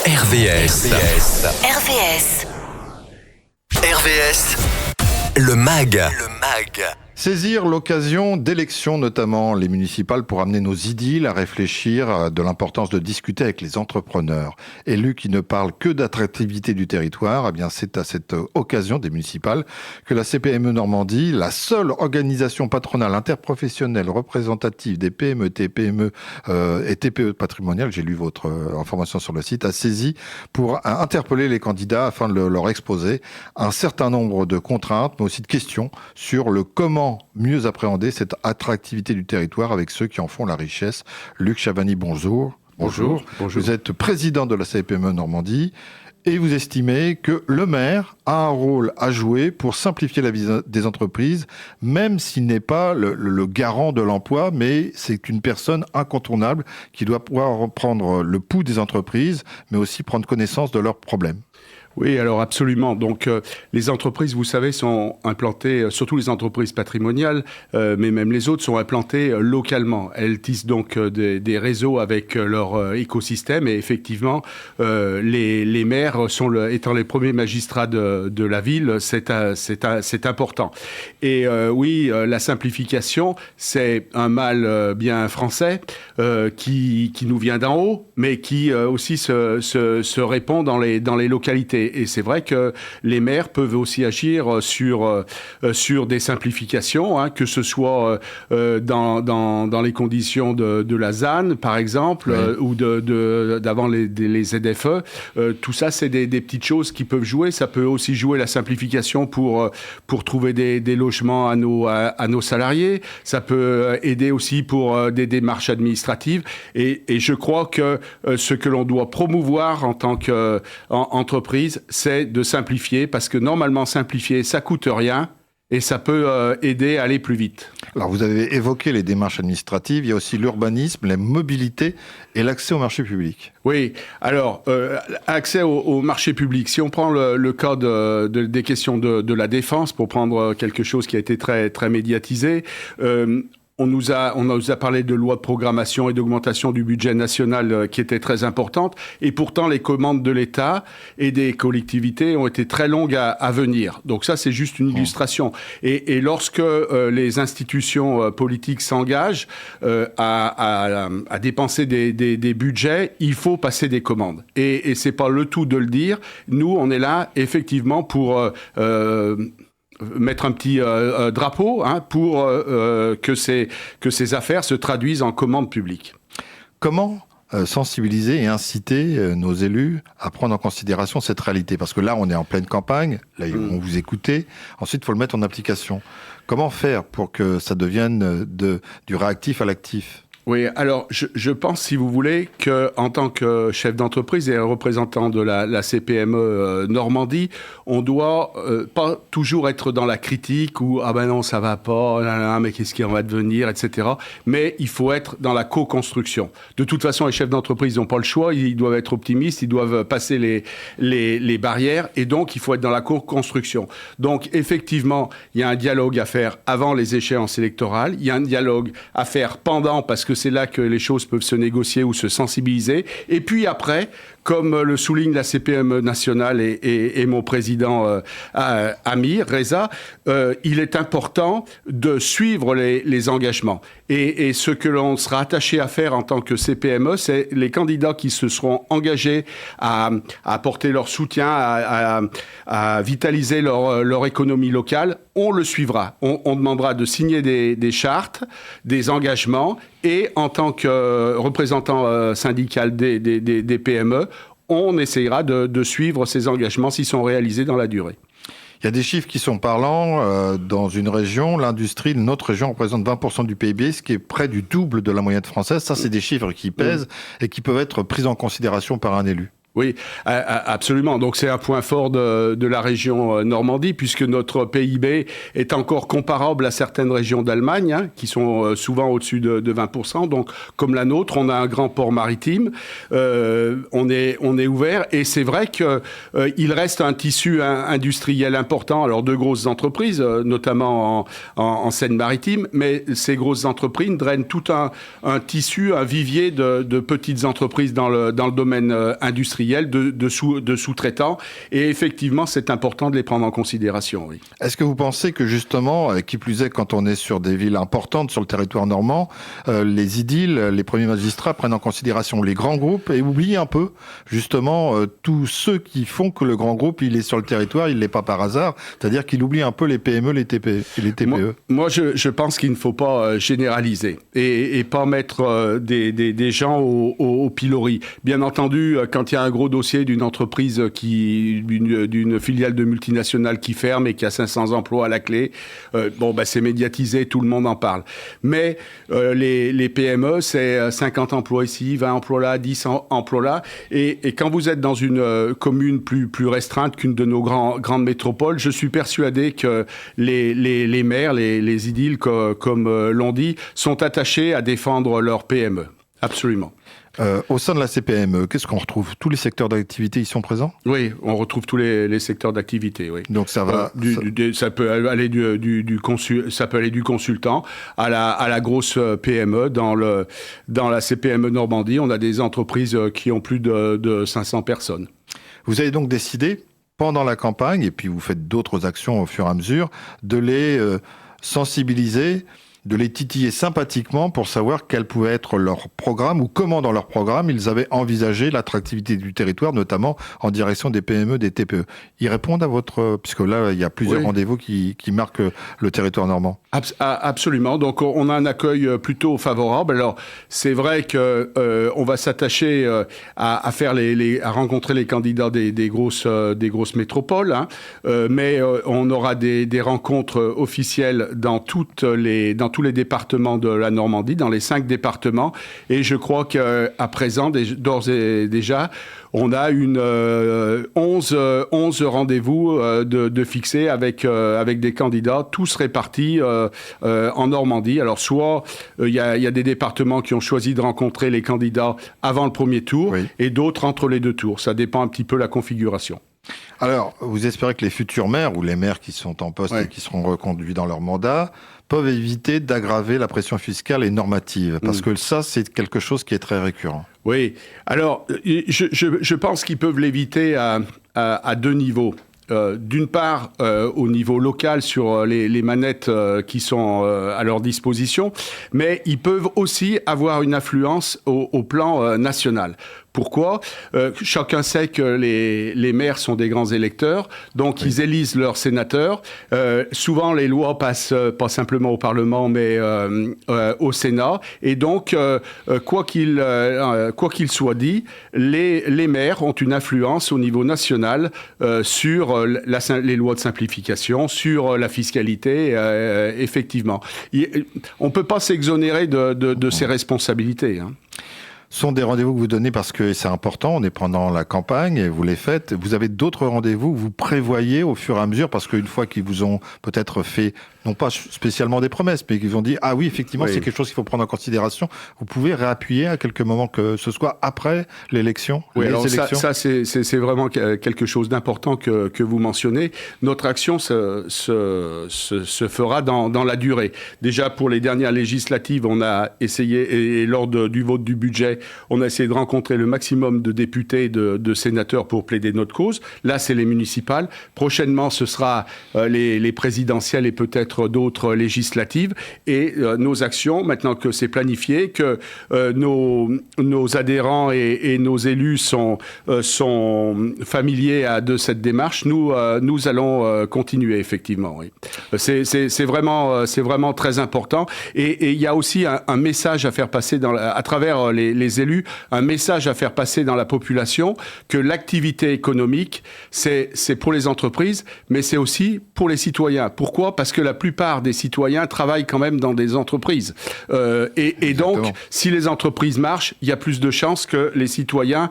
RVS. Le MAG. Saisir l'occasion d'élections, notamment les municipales, pour amener nos idylles à réfléchir de l'importance de discuter avec les entrepreneurs. Élus qui ne parlent que d'attractivité du territoire, eh bien c'est à cette occasion des municipales que la CPME Normandie, la seule organisation patronale interprofessionnelle représentative des PME, TPME et TPE patrimoniales, j'ai lu votre information sur le site, a saisi pour interpeller les candidats afin de leur exposer un certain nombre de contraintes, mais aussi de questions sur le comment mieux appréhender cette attractivité du territoire avec ceux qui en font la richesse. Luc Chavani, bonjour. Bonjour. Vous êtes président de la CPME Normandie et vous estimez que le maire a un rôle à jouer pour simplifier la vie des entreprises, même s'il n'est pas le garant de l'emploi, mais c'est une personne incontournable qui doit pouvoir prendre le pouls des entreprises, mais aussi prendre connaissance de leurs problèmes. Oui, alors absolument. Donc, les entreprises, vous savez, sont implantées, surtout les entreprises patrimoniales, mais même les autres sont implantées localement. Elles tissent donc des réseaux avec leur écosystème et effectivement, les maires étant les premiers magistrats de la ville, c'est important. Et oui, la simplification, c'est un mal bien français qui nous vient d'en haut, mais qui aussi se répand dans les localités. Et c'est vrai que les maires peuvent aussi agir sur des simplifications, hein, que ce soit dans les conditions de la ZAN, par exemple, oui. Ou d'avant les ZFE. Tout ça, c'est des petites choses qui peuvent jouer. Ça peut aussi jouer la simplification pour trouver des logements à nos salariés. Ça peut aider aussi pour des démarches administratives. Et je crois que ce que l'on doit promouvoir en tant qu'entreprise, c'est de simplifier, parce que normalement, simplifier, ça coûte rien et ça peut aider à aller plus vite. Alors, vous avez évoqué les démarches administratives, il y a aussi l'urbanisme, la mobilité et l'accès au marché public. Oui, alors, accès au marché public. Si on prend le cas des questions de la défense, pour prendre quelque chose qui a été très, très médiatisé, on nous a parlé de loi de programmation et d'augmentation du budget national qui était très importante. Et pourtant, les commandes de l'État et des collectivités ont été très longues à venir. Donc ça, c'est juste une illustration. Et lorsque les institutions politiques s'engagent à dépenser des budgets, il faut passer des commandes. Et c'est pas le tout de le dire. Nous, on est là, effectivement, pour mettre un petit drapeau, hein, pour que ces affaires se traduisent en commandes publiques. Comment sensibiliser et inciter nos élus à prendre en considération cette réalité? Parce que là, on est en pleine campagne, là, ils vont vous écouter. Ensuite, il faut le mettre en application. Comment faire pour que ça devienne du réactif à l'actif? Oui, alors je pense, si vous voulez, qu'en tant que chef d'entreprise et représentant de la CPME Normandie, on doit pas toujours être dans la critique ou « Ah ben non, ça va pas, mais qu'est-ce qui en va devenir ?» etc. Mais il faut être dans la co-construction. De toute façon, les chefs d'entreprise n'ont pas le choix, ils doivent être optimistes, ils doivent passer les barrières, et donc il faut être dans la co-construction. Donc effectivement, il y a un dialogue à faire avant les échéances électorales, il y a un dialogue à faire pendant, parce que c'est là que les choses peuvent se négocier ou se sensibiliser. Et puis après, comme le souligne la CPME nationale et mon président Amir Reza, il est important de suivre les engagements. Et ce que l'on sera attaché à faire en tant que CPME, c'est les candidats qui se seront engagés à apporter leur soutien, à vitaliser leur économie locale. On le suivra. On demandera de signer des chartes, des engagements, et en tant que représentant syndical des PME, on essayera de suivre ces engagements s'ils sont réalisés dans la durée. Il y a des chiffres qui sont parlants. Dans une région, l'industrie de notre région représente 20% du PIB, ce qui est près du double de la moyenne française. Ça, c'est des chiffres qui pèsent et qui peuvent être pris en considération par un élu. Oui, absolument. Donc c'est un point fort de la région Normandie, puisque notre PIB est encore comparable à certaines régions d'Allemagne, hein, qui sont souvent au-dessus de 20%. Donc comme la nôtre, on a un grand port maritime, on est ouvert, et c'est vrai qu'il reste un tissu industriel important. Alors de grosses entreprises, notamment en Seine-Maritime, mais ces grosses entreprises drainent tout un tissu, un vivier de petites entreprises dans le domaine industriel. industriels, de sous-traitants. Et effectivement, c'est important de les prendre en considération. Oui. Est-ce que vous pensez que justement, qui plus est quand on est sur des villes importantes sur le territoire normand, les idiles, les premiers magistrats prennent en considération les grands groupes et oublient un peu justement tous ceux qui font que le grand groupe il est sur le territoire, il l'est pas par hasard, c'est-à-dire qu'il oublie un peu les PME, les TPE. Moi, je pense qu'il ne faut pas généraliser et pas mettre des gens au pilori. Bien entendu, quand il y a un gros dossier d'une entreprise d'une filiale de multinationale qui ferme et qui a 500 emplois à la clé, c'est médiatisé, tout le monde en parle. Mais les PME, c'est 50 emplois ici, 20 emplois là, 10 emplois là. Et quand vous êtes dans une commune plus restreinte qu'une de nos grandes métropoles, je suis persuadé que les maires, les idiles, comme l'on dit, sont attachés à défendre leur PME. Absolument. Au sein de la CPME, qu'est-ce qu'on retrouve? Tous les secteurs d'activité y sont présents? Oui, on retrouve tous les secteurs d'activité, oui. Donc ça va... ça peut aller ça peut aller du consultant à la grosse PME. Dans la CPME Normandie, on a des entreprises qui ont plus de 500 personnes. Vous avez donc décidé, pendant la campagne, et puis vous faites d'autres actions au fur et à mesure, de les sensibiliser, de les titiller sympathiquement pour savoir quel pouvait être leur programme ou comment dans leur programme ils avaient envisagé l'attractivité du territoire, notamment en direction des PME, des TPE. Ils répondent à votre... Puisque là, il y a plusieurs rendez-vous qui marquent le territoire normand. Absolument. Donc, on a un accueil plutôt favorable. Alors, c'est vrai que on va s'attacher à rencontrer les candidats des grosses métropoles, hein. Mais on aura des rencontres officielles dans tous les départements de la Normandie, dans les 5 départements. Et je crois qu'à présent, d'ores et déjà, on a 11 rendez-vous de fixés avec des candidats, tous répartis en Normandie. Alors, soit il y a des départements qui ont choisi de rencontrer les candidats avant le premier tour, oui, et d'autres entre les 2 tours. Ça dépend un petit peu de la configuration. Alors, vous espérez que les futurs maires ou les maires qui sont en poste, oui, et qui seront reconduits dans leur mandat peuvent éviter d'aggraver la pression fiscale et normative, parce que ça, c'est quelque chose qui est très récurrent. Oui. Alors, je pense qu'ils peuvent l'éviter à 2 niveaux. D'une part, au niveau local, sur les manettes qui sont à leur disposition, mais ils peuvent aussi avoir une influence au plan national. Pourquoi ? Chacun sait que les maires sont des grands électeurs, donc oui, ils élisent leurs sénateurs. Souvent, les lois passent pas simplement au Parlement, mais au Sénat. Et donc, quoi qu'il soit dit, les maires ont une influence au niveau national sur les lois de simplification, sur la fiscalité, effectivement. On ne peut pas s'exonérer de ces responsabilités, hein. Ce sont des rendez-vous que vous donnez parce que c'est important, on est pendant la campagne et vous les faites. Vous avez d'autres rendez-vous que vous prévoyez au fur et à mesure parce qu'une fois qu'ils vous ont peut-être fait, non pas spécialement des promesses, mais qu'ils vous ont dit « Ah oui, effectivement, oui, c'est quelque chose qu'il faut prendre en considération », vous pouvez réappuyer à quelques moments, que ce soit après l'élection, oui, alors ça c'est vraiment quelque chose d'important que vous mentionnez. Notre action se fera dans la durée. Déjà, pour les dernières législatives, on a essayé, et lors du vote du budget, on a essayé de rencontrer le maximum de députés, de sénateurs pour plaider notre cause. Là, c'est les municipales. Prochainement, ce sera les présidentielles et peut-être d'autres législatives. Et nos actions, maintenant que c'est planifié, que nos adhérents et nos élus sont familiers de cette démarche, nous allons continuer, effectivement. Oui. C'est vraiment très important. Et il y a aussi un message à faire passer à travers les élus, un message à faire passer dans la population que l'activité économique, c'est pour les entreprises, mais c'est aussi pour les citoyens. Pourquoi ? Parce que la plupart des citoyens travaillent quand même dans des entreprises. Et donc, si les entreprises marchent, il y a plus de chances que les citoyens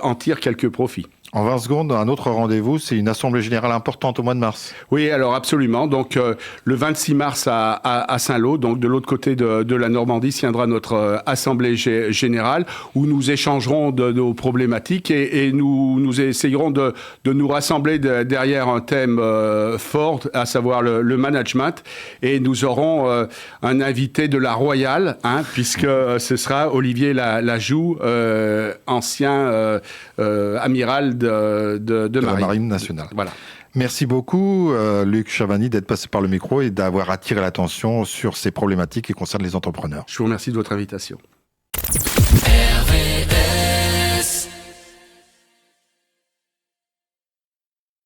en tirent quelques profits. En 20 secondes, un autre rendez-vous, c'est une assemblée générale importante au mois de mars. Oui, alors absolument. Donc le 26 mars à Saint-Lô, donc de l'autre côté de la Normandie, tiendra notre assemblée générale où nous échangerons de nos problématiques et nous essayerons de nous rassembler derrière un thème fort, à savoir le management. Et nous aurons un invité de la Royale, puisque ce sera Olivier Lajoux, ancien amiral de la Marine nationale. Voilà. Merci beaucoup, Luc Chavani, d'être passé par le micro et d'avoir attiré l'attention sur ces problématiques qui concernent les entrepreneurs. Je vous remercie de votre invitation.